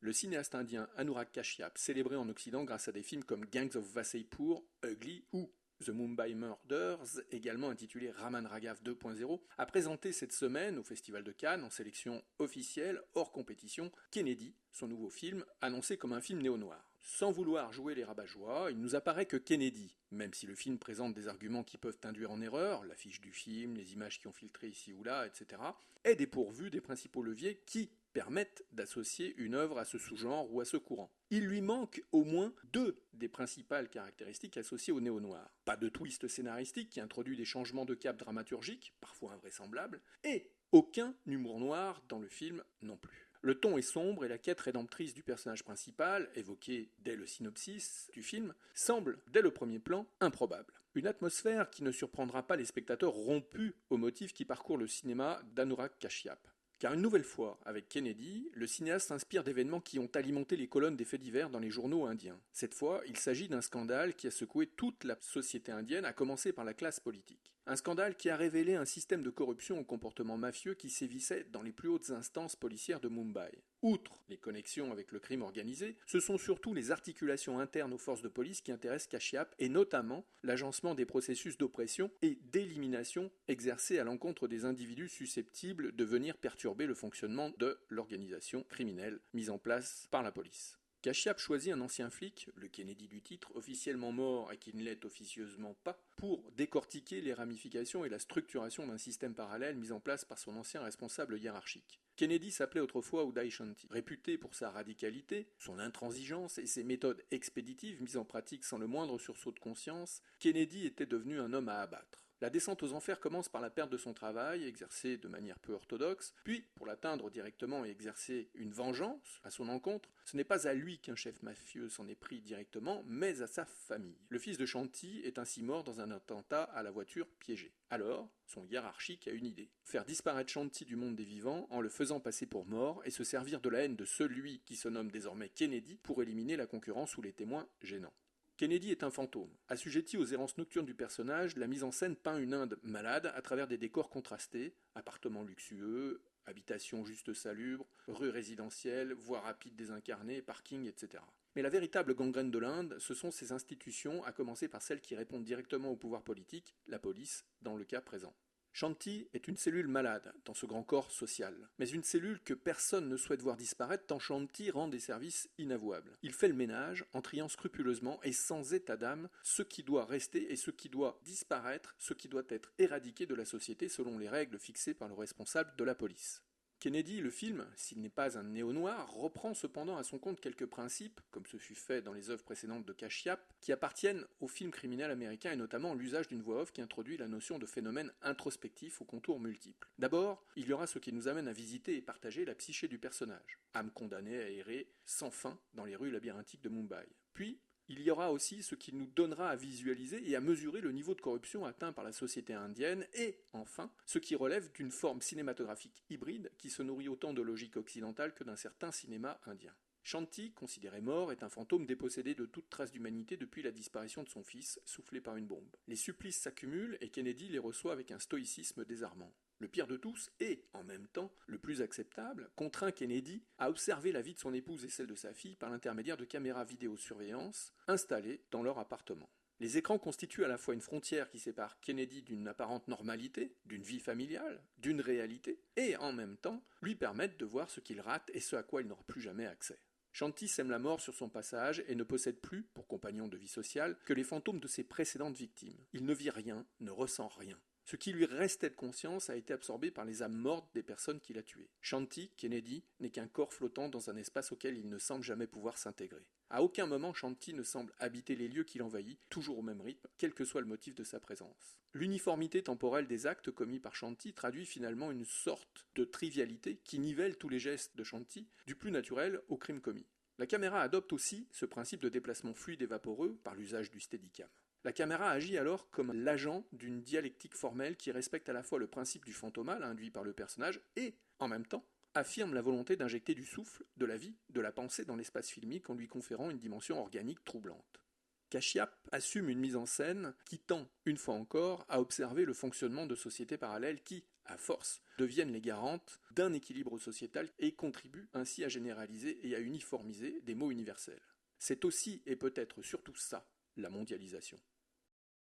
le cinéaste indien Anurag Kashyap, célébré en Occident grâce à des films comme Gangs of Wasseypur, Ugly ou The Mumbai Murders, également intitulé Raman Raghav 2.0, a présenté cette semaine au Festival de Cannes, en sélection officielle, hors compétition, Kennedy, son nouveau film, annoncé comme un film néo-noir. Sans vouloir jouer les rabat-joie, il nous apparaît que Kennedy, même si le film présente des arguments qui peuvent induire en erreur, l'affiche du film, les images qui ont filtré ici ou là, etc., est dépourvu des principaux leviers qui permettent d'associer une œuvre à ce sous-genre ou à ce courant. Il lui manque au moins deux des principales caractéristiques associées au néo-noir. Pas de twist scénaristique qui introduit des changements de cap dramaturgiques, parfois invraisemblables, et aucun humour noir dans le film non plus. Le ton est sombre et la quête rédemptrice du personnage principal, évoquée dès le synopsis du film, semble, dès le premier plan, improbable. Une atmosphère qui ne surprendra pas les spectateurs rompus aux motifs qui parcourent le cinéma d'Anurag Kashyap. Car une nouvelle fois, avec Kennedy, le cinéaste s'inspire d'événements qui ont alimenté les colonnes des faits divers dans les journaux indiens. Cette fois, il s'agit d'un scandale qui a secoué toute la société indienne, à commencer par la classe politique. Un scandale qui a révélé un système de corruption au comportement mafieux qui sévissait dans les plus hautes instances policières de Mumbai. Outre les connexions avec le crime organisé, ce sont surtout les articulations internes aux forces de police qui intéressent Kashyap et notamment l'agencement des processus d'oppression et d'élimination exercés à l'encontre des individus susceptibles de venir perturber le fonctionnement de l'organisation criminelle mise en place par la police. Kashyap choisit un ancien flic, le Kennedy du titre, officiellement mort et qui ne l'est officieusement pas, pour décortiquer les ramifications et la structuration d'un système parallèle mis en place par son ancien responsable hiérarchique. Kennedy s'appelait autrefois Uday Shanti. Réputé pour sa radicalité, son intransigeance et ses méthodes expéditives mises en pratique sans le moindre sursaut de conscience, Kennedy était devenu un homme à abattre. La descente aux enfers commence par la perte de son travail, exercé de manière peu orthodoxe, puis, pour l'atteindre directement et exercer une vengeance à son encontre, ce n'est pas à lui qu'un chef mafieux s'en est pris directement, mais à sa famille. Le fils de Shanti est ainsi mort dans un attentat à la voiture piégée. Alors, son hiérarchique a une idée. Faire disparaître Shanti du monde des vivants en le faisant passer pour mort et se servir de la haine de celui qui se nomme désormais Kennedy pour éliminer la concurrence ou les témoins gênants. Kennedy est un fantôme. Assujetti aux errances nocturnes du personnage, la mise en scène peint une Inde malade à travers des décors contrastés, appartements luxueux, habitations juste salubres, rues résidentielles, voies rapides désincarnées, parkings, etc. Mais la véritable gangrène de l'Inde, ce sont ses institutions, à commencer par celles qui répondent directement au pouvoir politique, la police, dans le cas présent. Shanti est une cellule malade dans ce grand corps social, mais une cellule que personne ne souhaite voir disparaître tant Shanti rend des services inavouables. Il fait le ménage en triant scrupuleusement et sans état d'âme ce qui doit rester et ce qui doit disparaître, ce qui doit être éradiqué de la société selon les règles fixées par le responsable de la police. Kennedy, le film, s'il n'est pas un néo-noir, reprend cependant à son compte quelques principes, comme ce fut fait dans les œuvres précédentes de Kashyap, qui appartiennent au film criminel américain et notamment l'usage d'une voix off qui introduit la notion de phénomène introspectif aux contours multiples. D'abord, il y aura ce qui nous amène à visiter et partager la psyché du personnage, âme condamnée à errer sans fin dans les rues labyrinthiques de Mumbai. Puis, il y aura aussi ce qui nous donnera à visualiser et à mesurer le niveau de corruption atteint par la société indienne et, enfin, ce qui relève d'une forme cinématographique hybride qui se nourrit autant de logique occidentale que d'un certain cinéma indien. Shanti, considéré mort, est un fantôme dépossédé de toute trace d'humanité depuis la disparition de son fils, soufflé par une bombe. Les supplices s'accumulent et Kennedy les reçoit avec un stoïcisme désarmant. Le pire de tous, et, en même temps, le plus acceptable, contraint Kennedy à observer la vie de son épouse et celle de sa fille par l'intermédiaire de caméras vidéosurveillance installées dans leur appartement. Les écrans constituent à la fois une frontière qui sépare Kennedy d'une apparente normalité, d'une vie familiale, d'une réalité, et en même temps lui permettent de voir ce qu'il rate et ce à quoi il n'aura plus jamais accès. Shanti sème la mort sur son passage et ne possède plus, pour compagnon de vie sociale, que les fantômes de ses précédentes victimes. Il ne vit rien, ne ressent rien. Ce qui lui restait de conscience a été absorbé par les âmes mortes des personnes qu'il a tuées. Shanti, Kennedy, n'est qu'un corps flottant dans un espace auquel il ne semble jamais pouvoir s'intégrer. À aucun moment Shanti ne semble habiter les lieux qu'il envahit, toujours au même rythme, quel que soit le motif de sa présence. L'uniformité temporelle des actes commis par Shanti traduit finalement une sorte de trivialité qui nivelle tous les gestes de Shanti, du plus naturel au crime commis. La caméra adopte aussi ce principe de déplacement fluide et vaporeux par l'usage du steadicam. La caméra agit alors comme l'agent d'une dialectique formelle qui respecte à la fois le principe du fantomal induit par le personnage et, en même temps, affirme la volonté d'injecter du souffle, de la vie, de la pensée dans l'espace filmique en lui conférant une dimension organique troublante. Kashyap assume une mise en scène qui tend, une fois encore, à observer le fonctionnement de sociétés parallèles qui, à force, deviennent les garantes d'un équilibre sociétal et contribuent ainsi à généraliser et à uniformiser des mots universels. C'est aussi et peut-être surtout ça, la mondialisation.